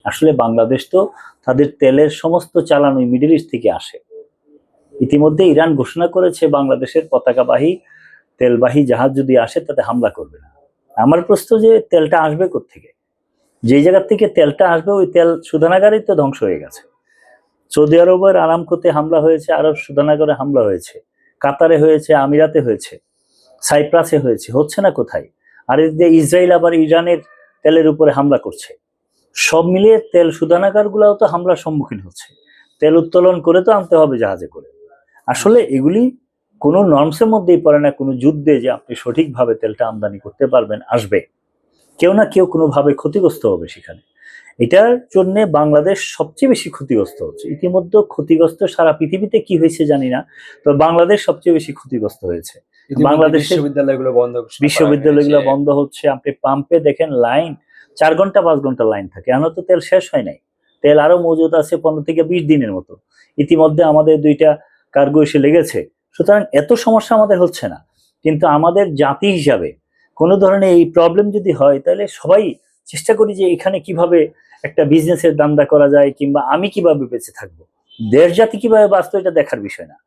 আসলে বাংলাদেশ তো তাদের তেলের সমস্ত চালান ওই মিডল ইস্ট থেকে আসে। ইতিমধ্যে ইরান ঘোষণা করেছে বাংলাদেশের পতাকাবাহী তেলবাহী জাহাজ যদি আসে তাতে হামলা করবে না। আমার প্রশ্ন যে তেলটা আসবে কোত্থেকে? যেই জায়গার থেকে তেলটা আসবে ওই তেল শোধনাগারেই তো ধ্বংস হয়ে গেছে। সৌদি আরবের আরামকোতে হামলা হয়েছে, আরব শোধনাগারে হামলা হয়েছে, কাতারে হয়েছে, আমিরাতে হয়েছে, সাইপ্রাসে হয়েছে, হচ্ছে না কোথায়? আর এদিকে ইসরায়েল আবার ইরানের তেলের উপরে হামলা করছে। সব মিলিয়ে তেল শোধনাগার গুলাও তো হামলার সম্মুখীন হচ্ছে। তেল উত্তোলন করে তো আনতে হবে জাহাজে করে। আসলে এগুলি কোনো নর্মসের মধ্যেই পড়ে না কোনো যুদ্ধে যে আপনি সঠিকভাবে তেলটা আমদানি করতে পারবেন। আসবে কেউ না কেউ কোনোভাবে ক্ষতিগ্রস্ত হবে সেখানে। এটার জন্য বাংলাদেশ সবচেয়ে বেশি ক্ষতিগ্রস্ত হচ্ছে। ইতিমধ্যে ক্ষতিগ্রস্ত সারা পৃথিবীতে কি হয়েছে জানি না, তো বাংলাদেশ সবচেয়ে বেশি ক্ষতিগ্রস্ত হয়েছে। বাংলাদেশের বিশ্ববিদ্যালয়গুলো বন্ধ হচ্ছে। আপনি পাম্পে দেখেন লাইন 4 ঘন্টা 5 ঘন্টা লাইন থাকে, এখনো তো তেল শেষ হয় নাই। তেল আরো মজুদ আছে 15 থেকে 20 দিনের মতো। ইতিমধ্যে আমাদের 2টা কার্গো এসে লেগেছে। সুতরাং এত সমস্যা আমাদের হচ্ছে না, কিন্তু আমাদের জাতি হিসাবে কোনো ধরনের এই প্রবলেম যদি হয় তাহলে সবাই চেষ্টা করি যে এখানে কিভাবে একটা বিজনেসের দান্দা করা যায়, কিংবা আমি কিভাবে বেঁচে থাকবো, দেশ জাতি কিভাবে বাঁচতো, এটা দেখার বিষয় না।